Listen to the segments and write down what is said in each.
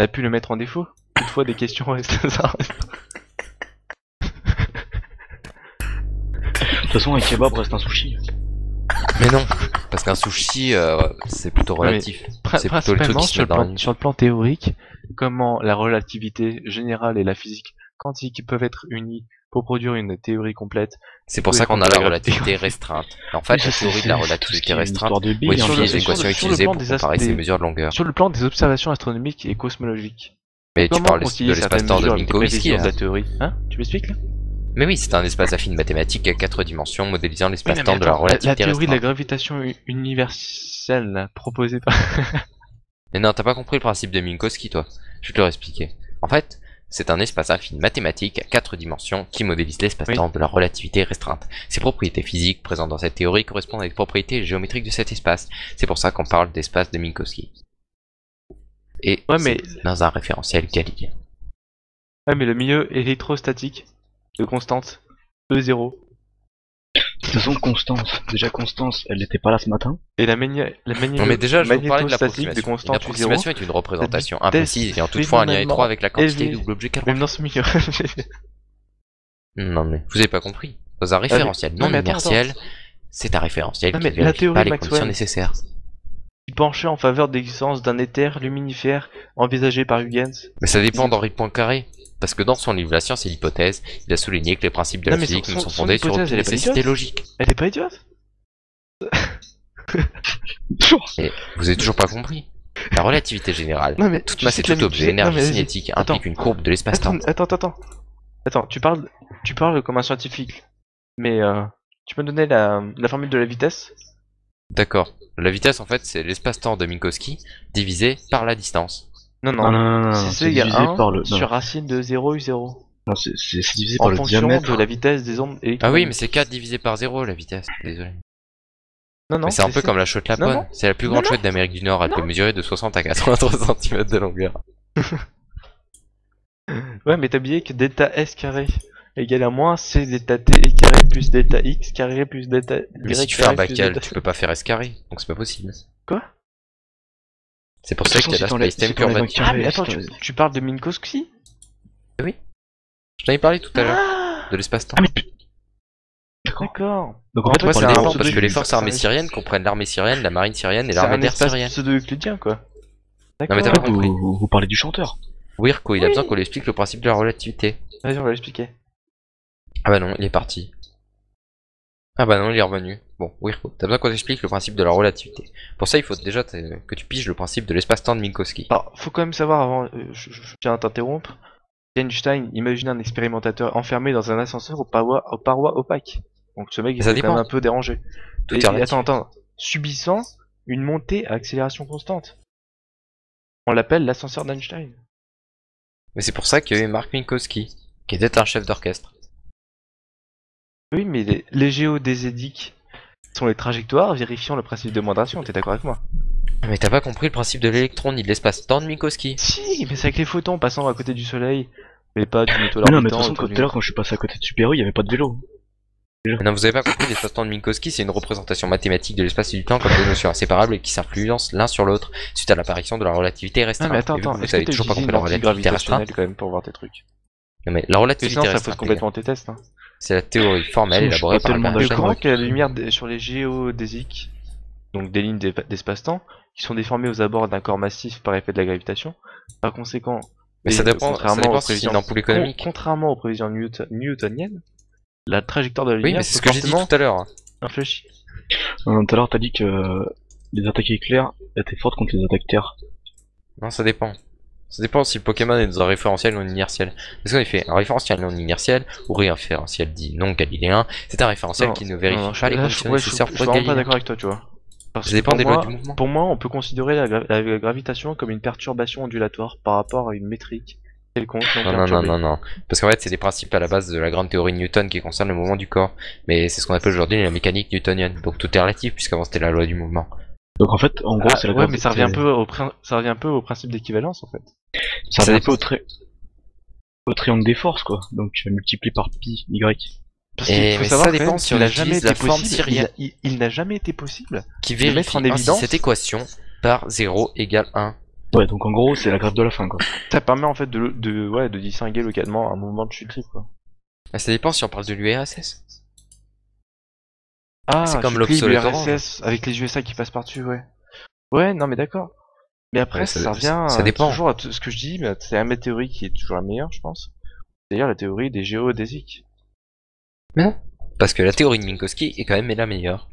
a pu le mettre en défaut. Toutefois, des questions restent ça. De toute façon, un kebab reste un sushi. Mais non, parce qu'un sushi, c'est plutôt relatif. C'est plutôt le truc Principalement qui se met dans la sur le plan théorique, comment la relativité générale et la physique quantique peuvent être unies pour produire une théorie complète. C'est pour ça qu'on a la relativité restreinte. En fait, la théorie de la relativité restreinte modifie les équations utilisées pour comparer ces mesures de longueur. Sur le plan des observations astronomiques et cosmologiques. Mais tu parles de l'espace-temps de Minkowski, de la théorie. Hein? Tu m'expliques là? Mais oui, c'est un espace affine mathématique à 4 dimensions modélisant l'espace-temps de la relativité la théorie restreinte. de la gravitation universelle proposée par... Mais non, t'as pas compris le principe de Minkowski, toi. Je vais te le expliquer. En fait, c'est un espace infini mathématique à 4 dimensions qui modélise l'espace-temps de la relativité restreinte. Ces propriétés physiques présentes dans cette théorie correspondent à des propriétés géométriques de cet espace. C'est pour ça qu'on parle d'espace de Minkowski. Et dans un référentiel Galilien. Ouais, mais le milieu électrostatique de constante E0. De toute façon, Constance, déjà Constance, elle n'était pas là ce matin. Et la non mais déjà, je vais vous parler de l'approximation. de constante L'approximation est une représentation imprécise ayant toutefois un lien étroit avec la quantité de double objet Même dans ce milieu. Non mais, vous avez pas compris. Dans un référentiel non inertiel, c'est un référentiel qui ne vérifie pas les conditions nécessaires. Il penchait en faveur de l'existence d'un éther luminifère envisagé par Huygens. Mais ça dépend d'Henri Poincaré. Parce que dans son livre La science et l'hypothèse, il a souligné que les principes de la physique ne sont fondés sur aucune nécessité logique. Elle est pas idiote. Et vous avez toujours pas compris. La relativité générale, toute masse et tout objet, énergie cinétique, implique une courbe de l'espace-temps. Attends, tu parles comme un scientifique. Mais tu peux me donner la formule de la vitesse? D'accord. La vitesse, en fait, c'est l'espace-temps de Minkowski divisé par la distance. Non, c'est égal à 1 sur racine de 0 U0. Non, c'est divisé par le diamètre. En fonction de la vitesse des ondes électromagnétiques. Ah oui, mais c'est 4 divisé par 0 la vitesse, désolé. Non, mais c'est un peu comme la chouette lapone. C'est la plus grande chouette d'Amérique du Nord, elle peut mesurer de 60 à 83 cm de longueur. Ouais, mais t'as oublié que delta S carré égale à moins C delta T carré plus delta X carré plus delta Y. Mais si tu fais un bacal, tu peux pas faire S carré, donc c'est pas possible. Quoi? C'est pour ça qu'il y a la spacetime curvature. Ah mais attends, tu parles de Minkowski? Oui. Je t'en ai parlé tout à l'heure, de l'espace-temps. Ah mais... D'accord. Donc en fait, moi ça dépend parce que les forces armées syriennes comprennent l'armée syrienne, la marine syrienne et l'armée d'air syrienne. C'est un pseudo-euclidien quoi. Non mais t'as pas compris. Vous parlez du chanteur. Wirko, il a besoin qu'on lui explique le principe de la relativité. Vas-y, on va l'expliquer. Ah bah non, il est parti. Ah bah non, il est revenu. Bon, Wirko, t'as besoin qu'on t'explique le principe de la relativité. Pour ça, il faut déjà que tu piges le principe de l'espace-temps de Minkowski. Alors, faut quand même savoir avant, je tiens à t'interrompre. Einstein imagine un expérimentateur enfermé dans un ascenseur aux parois opaques. Donc ce mec il est quand même un peu dérangé. Attends, subissant une montée à accélération constante. On l'appelle l'ascenseur d'Einstein. Mais c'est pour ça qu'il y a eu Mark Minkowski, qui était un chef d'orchestre. Oui, mais les géodésiques sont les trajectoires vérifiant le principe de modération, t'es d'accord avec moi? Mais t'as pas compris le principe de l'électron ni de l'espace-temps de Minkowski? Si, mais c'est avec les photons passant à côté du soleil, mais pas du métaux. Non, mais de toute façon, tout à l'heure quand je suis passé à côté de Super U, il y avait pas de vélo. Non, vous avez pas compris, l'espace-temps de Minkowski, c'est une représentation mathématique de l'espace et du temps comme deux notions inséparables et qui s'influencent l'un sur l'autre suite à l'apparition de la relativité restreinte. Non, mais attends, vous avez toujours pas compris la relativité restreinte quand même pour voir tes trucs. Non, mais la relativité restreinte, restreinte, ça fausse complètement tes tests. Hein. C'est la théorie formelle élaborée par Albert Tu Einstein. crois que la lumière sur les géodésiques, donc des lignes d'espace-temps, qui sont déformées aux abords d'un corps massif par effet de la gravitation, par conséquent, mais ça dépend si c'est une ampoule économique. Contrairement aux prévisions newtoniennes, la trajectoire de la lumière. Oui, mais c'est ce que j'ai dit tout à l'heure. Infléchie. Tout à l'heure, t'as dit que les attaques éclairs étaient fortes contre les attaques terre. Non, ça dépend. Ça dépend si le Pokémon est dans un référentiel non inertiel. Parce qu'on fait un référentiel non inertiel, ou référentiel dit non galiléen, c'est un référentiel qui ne vérifie pas les conditions nécessaires pour être galilien. Je suis pas d'accord avec toi, tu vois. Ça dépend des lois du mouvement. Pour moi, on peut considérer la gravitation comme une perturbation ondulatoire par rapport à une métrique quelconque. Non. Parce qu'en fait, c'est des principes à la base de la grande théorie de Newton qui concerne le mouvement du corps. Mais c'est ce qu'on appelle aujourd'hui la mécanique newtonienne. Donc tout est relatif, puisqu'avant c'était la loi du mouvement. Donc en fait, en gros, c'est la mais ça revient un peu au principe d'équivalence en fait. Ça revient un peu au triangle des forces quoi. Donc multiplié par pi, y. Parce qu'il faut savoir ça dépend si on a jamais été possible. Il n'a jamais été possible qui vérifie mettre en évidence cette équation par 0 égale 1. Ouais, donc en gros, c'est la grève de la faim, quoi. Ça permet en fait de distinguer localement un mouvement de chute libre, quoi. Bah, ça dépend si on parle de l'URSS. Ah, c'est comme chute libre, l'obsolète l'URSS, avec les USA qui passent par-dessus, ouais. Ouais, non mais d'accord. Mais après, Ouais, ça revient ça dépend. toujours à ce que je dis, mais c'est ma théorie qui est toujours la meilleure, je pense. C'est-à-dire la théorie des géodésiques. Mais non. Parce que la théorie de Minkowski est quand même la meilleure.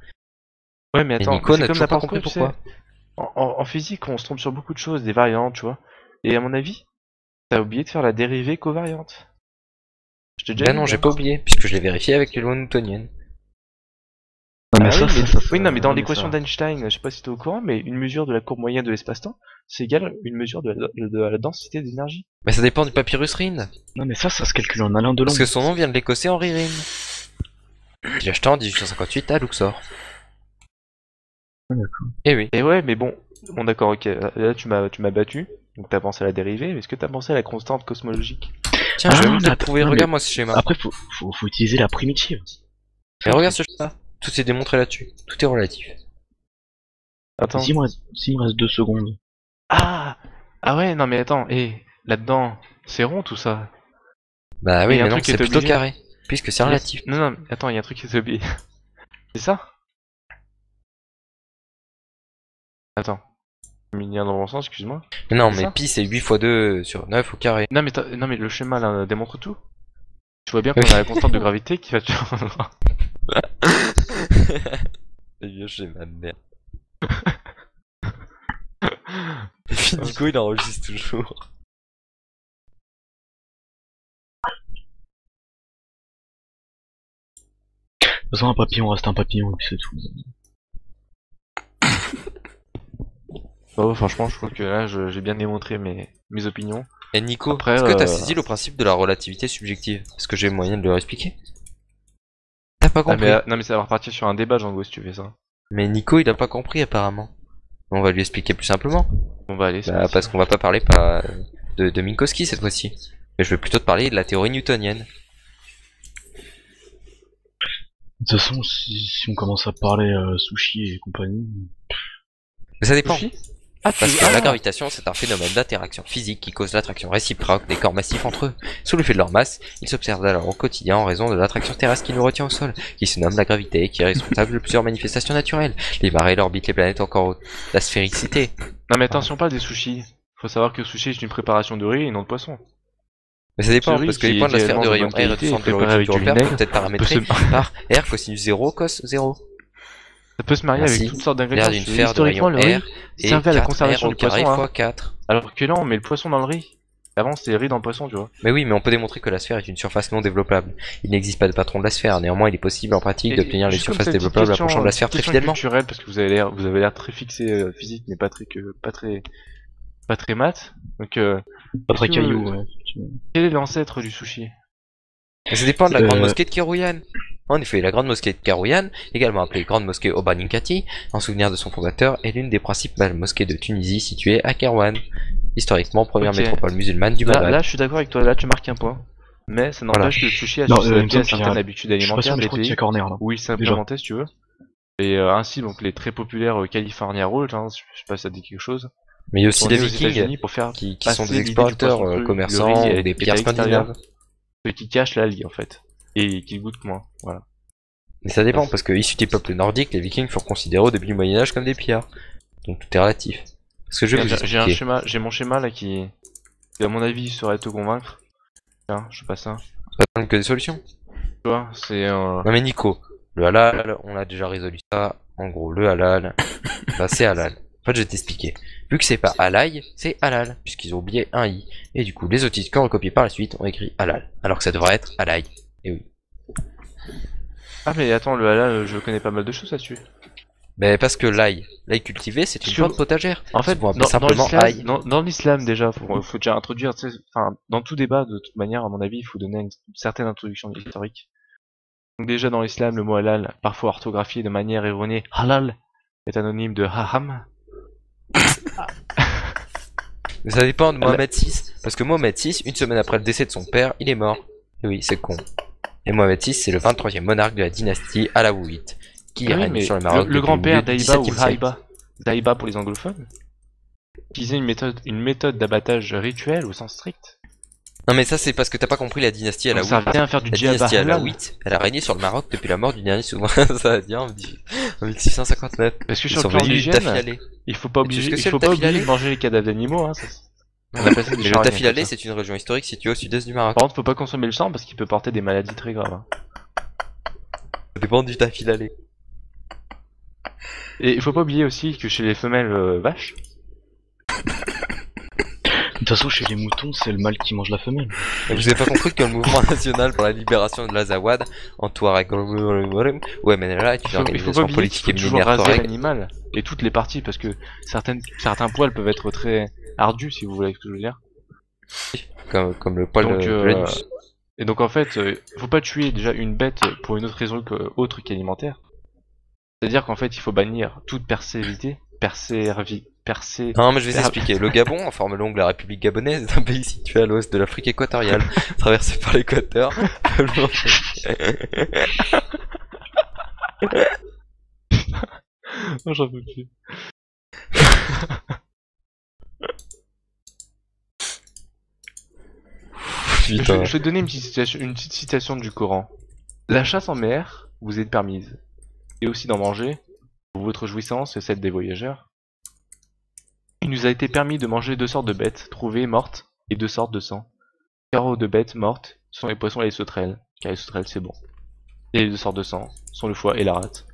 Ouais, mais Et attends, Nico c'est n'a comme toujours pas n'importe compris quoi, tu pourquoi. sais. En physique, on se trompe sur beaucoup de choses, des variantes, tu vois. Et à mon avis, t'as oublié de faire la dérivée covariante. Je t'ai déjà Bah dit, non, j'ai hein. pas oublié, puisque je l'ai vérifié avec les lois newtoniennes. Non, mais Ah ça, oui, oui, non, mais dans non, l'équation ça- d'Einstein, je sais pas si t'es au courant, mais une mesure de la courbe moyenne de l'espace-temps, c'est égal à une mesure de la densité d'énergie. Mais ça dépend du papyrus Rhind. Non, mais ça se calcule en allant de long. Parce que son nom vient de l'écossais Henry Rhind. Il a acheté en 1858 à Luxor. Ah, d'accord. Eh oui. Et ouais, mais bon, d'accord, ok, là tu m'as battu, donc t'as pensé à la dérivée, mais est-ce que t'as pensé à la constante cosmologique? Tiens, Ah, je vais même mais te le attends, prouver. non, Regarde moi ce schéma. Après, faut utiliser la primitive. Et regarde ce schéma. Tout est démontré là-dessus. Tout est relatif. Attends. S'il me reste 2 secondes. Ah ouais, non mais attends, là-dedans, c'est rond tout ça. Bah Et oui, y a un mais non, truc qui c'est est plutôt obligé. carré. Puisque c'est relatif. Non, mais attends, il y a un truc qui est oublié. C'est ça? Attends. J'ai mis dans le bon sens, excuse-moi. Mais non, C'est mais ça pi c'est 8 fois 2 sur 9 au carré. Non mais le schéma là démontre tout. Tu vois bien qu'on a la constante de gravité qui va te Le vieux schéma de merde. Et puis Nico il enregistre toujours. De toute façon, un papillon reste un papillon, et puis c'est tout. Bah ouais, franchement, je crois que là j'ai bien démontré mes opinions. Et Nico, Après, est-ce que t'as saisi le principe de la relativité subjective? Est-ce que j'ai moyen de le expliquer? T'as pas Ah, compris. mais, non mais ça va repartir sur un débat, Django, si tu fais ça. Mais Nico il a pas compris apparemment. On va lui expliquer plus simplement. On va aller. Bah, parce qu'on va pas parler de Minkowski cette fois-ci. Mais je vais plutôt te parler de la théorie newtonienne. De toute façon, si on commence à parler sushi et compagnie. Mais ça dépend. Sushi Parce que la gravitation, c'est un phénomène d'interaction physique qui cause l'attraction réciproque des corps massifs entre eux. Sous l'effet de leur masse, ils s'observent alors au quotidien en raison de l'attraction terrestre qui nous retient au sol, qui se nomme la gravité et qui est responsable de plusieurs manifestations naturelles. Les marées, l'orbite, les planètes encore autres. La sphéricité. Non mais attention, on parle des sushis. Faut savoir que sushi c'est une préparation de riz et non de poisson. Mais ça dépend, Ce riz parce que qui les est points de la sphère de idéalement rayon de bonne R et du qualité, centre de préparé longitude avec du du repère vinaigre, peut être paramétré par R cosinus 0 cos 0. Ça peut se marier Ainsi, avec toutes sortes L'air d'ingrédients. d'une sphère de Historiquement, rayon le riz R et servait à la 4 conservation R au du carré poisson, hein. fois 4. Alors que là, on met le poisson dans le riz. Avant, c'était le riz dans le poisson, tu vois. Mais oui, mais on peut démontrer que la sphère est une surface non développable. Il n'existe pas de patron de la sphère, néanmoins il est possible en pratique d'obtenir les juste comme surfaces ça, petite développables question, approchant de la sphère très question fidèlement. culturelle, parce que vous avez l'air très fixé physique, mais pas très maths. Donc, Pas très est-ce que- caillou, ouais. quel est l'ancêtre du sushi? Mais ça dépend de la grande Euh, mosquée de Kérouyan. En effet, la grande mosquée de Kérouyan, également appelée grande mosquée Obaninkati, en souvenir de son fondateur, est l'une des principales mosquées de Tunisie située à Kérouan. Historiquement, première Ok. métropole musulmane du Là, Maghreb. je suis d'accord avec toi, là, tu marques un point. Mais ça n'empêche Voilà. que le sushi a Non, suscité il me semble qu'il y a- certaines habitudes Je suis pas sûr, alimentaires mais je des crois qu'il y pays a corner là. où ils Déjà. s'implémentaient, si tu veux. Et ainsi, donc, les très populaires California Rolls, hein, je sais pas si ça dit quelque chose. Mais il y a aussi Sont des nés aux Vikings États-Unis pour faire qui sont passer des l'idée du explorateurs poisson cru, commerçants le riz ou des est pierres à l'extérieur, scandinaves. ceux qui cachent la lie, en fait. Et qui goûtent moins, voilà. Mais ça dépend, parce que issus des peuples nordiques, les Vikings furent considérés au début du Moyen-Âge comme des pillards. Donc tout est relatif. Parce que je vais vous J'ai un expliquer. schéma, j'ai mon schéma là qui, à mon avis, saurait te convaincre. Tiens, je passe ça. Pas besoin que des solutions. Tu vois, c'est Non mais Nico, le halal, on a déjà résolu ça. En gros, le halal, bah c'est halal. En fait, je vais t'expliquer. Vu que c'est pas halal, c'est halal, puisqu'ils ont oublié un i. Et du coup, les autistes qui ont recopié par la suite ont écrit halal, alors que ça devrait être halal. Et oui. Ah mais attends, le halal, je connais pas mal de choses là-dessus. Mais parce que l'ail cultivé, c'est une Sur- plante potagère. En fait, Souvent appelée dans simplement l'islam, ail. dans l'islam déjà, faut déjà introduire, tu sais, enfin, dans tout débat, de toute manière, à mon avis, il faut donner une certaine introduction historique. Donc déjà dans l'islam, le mot halal, parfois orthographié de manière erronée, halal, est anonyme de haham. Mais ça dépend de Mohamed VI, parce que Mohamed VI, une semaine après le décès de son père, il est mort. Et oui, c'est con. Et Mohamed VI, c'est le 23e monarque de la dynastie Alaouite, qui Ah oui, règne mais sur le Maroc le depuis grand-père le milieu du d'Aïba ou XVIIe siècle. Haïba, d'Aïba pour les anglophones, utiliser une méthode d'abattage rituelle au sens strict. Non mais ça c'est parce que t'as pas compris la dynastie Donc, ça revient à faire du La dynastie djihad. alaouite, elle a régné sur le Maroc depuis la mort du dernier souverain, ça va dire en 1659. Parce que Ils sur sont le plan venus du d'hygiène, tafilale. il faut pas tu sais ce oublier, que il c'est, faut le pas oublier tafilale de manger les cadavres d'animaux. Hein, on a passé des Mais le charnières, tafilale tout ça. c'est une région historique située au sud-est du Maroc. Par contre, faut pas consommer le sang parce qu'il peut porter des maladies très graves. Hein. Ça dépend du tafilale. Et il faut pas oublier aussi que chez les femelles vaches, De toute façon, chez les moutons, c'est le mâle qui mange la femelle. Et vous avez pas compris que le mouvement national pour la libération de l'Azawad en Touareg ou MNLA est une il faut pas organisation oublier politique qu'il et faut toujours militaire raser Touareg. l'animal et toutes les parties parce que certains poils peuvent être très ardus si vous voulez ce que je veux dire. Comme le poil Donc, de l'anus. Et donc en fait, faut pas tuer déjà une bête pour une autre raison autre qu'alimentaire. C'est-à-dire qu'en fait, il faut bannir toute persévité, Non mais je vais vous expliquer. Le Gabon, en forme longue, la République gabonaise, est un pays situé à l'ouest de l'Afrique équatoriale, traversé par l'équateur. Non, j'en peux plus. Putain. Je vais te donner une petite citation du Coran. La chasse en mer vous est permise, et aussi d'en manger, pour votre jouissance et celle des voyageurs. Il nous a été permis de manger 2 sortes de bêtes, trouvées mortes, et 2 sortes de sang. Car de bêtes mortes sont les poissons et les sauterelles, car les sauterelles c'est bon. Et les 2 sortes de sang sont le foie et la rate.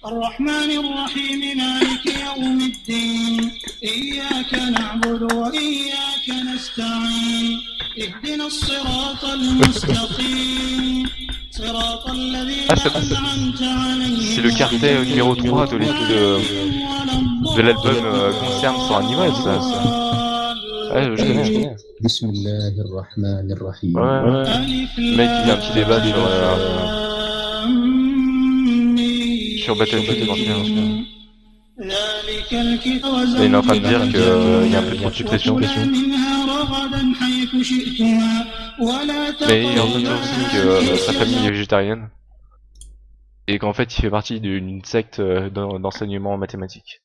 الرحمن الرحيم مالك يوم الدين إياك نعبد وإياك نستعين اهدنا الصراط المستقيم صراط الذين أنعمت عليهم. C'est le cartel numéro 3 de l'album Concerne sur Animal, ça. Ouais, je connais. Bismillahirrahmanirrahim. Ouais. Le mec il a un petit débat sur Battlefield dans ce film. Et il est en train de dire qu'il y a un peu trop de suppression. Mais il est en train de dire aussi que sa famille est végétarienne. Et qu'en fait il fait partie d'une secte d'enseignement en mathématiques.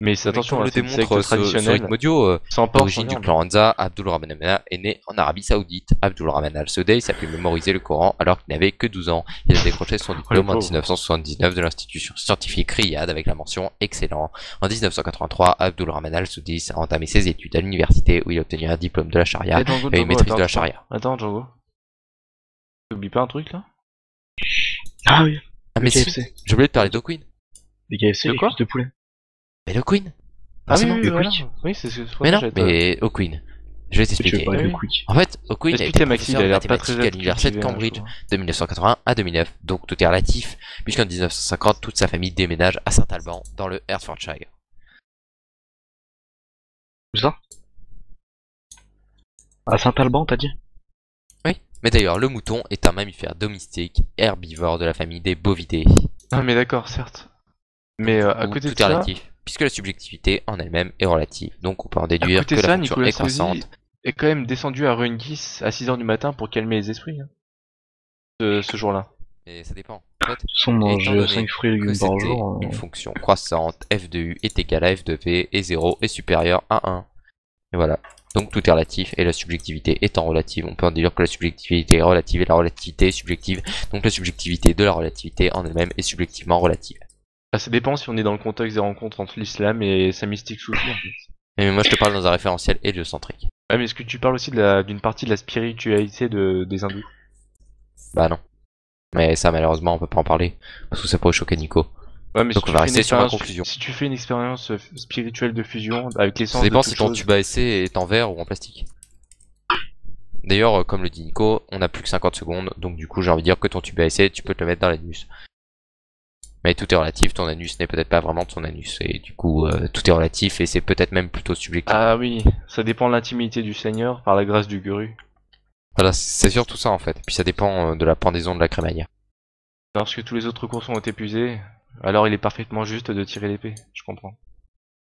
Mais attention, le c'est une secte démontre traditionnelle. Modio, Sans porc, d'origine sans du viande. clan Hamza, Abdul Rahman al-Mana est né en Arabie Saoudite. Abdul Rahman al-Sudai s'est pu mémoriser le Coran alors qu'il n'avait que 12 ans. Il a décroché son diplôme en 1979 de l'institution scientifique Riyad avec la mention excellent. En 1983, Abdul Rahman al-Sudai a entamé ses études à l'université où il a obtenu un diplôme de la charia et une maîtrise de la charia. Attends, Django. T'oublies pas un truc là? Ah oui, Ah mais si, KFC. j'ai oublié de parler d'O'Queen. Les KFC, De les quoi cuisses de poulet. Mais l'O'Queen Ah oui, forcément. oui, le voilà. quick. Oui, c'est ce que Mais non, j'allais te- mais O'Queen. Je vais Tu veux t'expliquer. parler de Oui. quick. En fait, O'Queen a été Expliquez Maxime, professeur il de a l'air pas très mathématiques à l'université de cultivé, hein, Cambridge je trouve. de 1981 à 2009, donc tout est relatif, puisqu'en 1950, toute sa famille déménage à Saint-Alban, dans le Hertfordshire. Où ça? À Saint-Alban, t'as dit? Oui, mais d'ailleurs, le mouton est un mammifère domestique, herbivore de la famille des bovidés. Ah mais d'accord, certes. Mais à Où côté tout de est ça, relatif, puisque la subjectivité en elle-même est relative, donc on peut en à déduire côté que de la ça, fonction Nicolas est Sarkozy croissante. est quand même descendu à Rungis à 6h du matin pour calmer les esprits. Hein, ce jour-là. Et ça dépend. En fait, De toute façon, étant manger donné 5 fruits et que légumes par c'était jour. une fonction croissante, f de u est égal à f de v, et 0 est supérieur à 1. Et voilà. Donc tout est relatif, et la subjectivité étant relative, on peut en dire que la subjectivité est relative et la relativité est subjective. Donc la subjectivité de la relativité en elle-même est subjectivement relative. Ah, ça dépend si on est dans le contexte des rencontres entre l'islam et sa mystique soufie en fait. Mais moi je te parle dans un référentiel héliocentrique. Ouais, mais est-ce que tu parles aussi d'une partie de la spiritualité des hindous? Bah non. Mais ça malheureusement on peut pas en parler, parce que ça pourrait choquer Nico. Ouais, mais Donc si on tu va fais rester sur ma expérience- conclusion. Si tu fais une expérience spirituelle de fusion avec l'essence Ça de dépend toute si ton chose- tube à essai est en verre ou en plastique. D'ailleurs, comme le dit Nico, on a plus que 50 secondes, donc du coup j'ai envie de dire que ton tube à essai, tu peux te le mettre dans l'anus. Mais tout est relatif, ton anus n'est peut-être pas vraiment ton anus, et du coup tout est relatif et c'est peut-être même plutôt subjectif. Ah oui, ça dépend de l'intimité du Seigneur par la grâce du guru. Voilà, c'est surtout ça en fait. Et puis ça dépend de la pendaison de la crémaillère. Lorsque tous les autres cours sont épuisés, alors il est parfaitement juste de tirer l'épée, je comprends.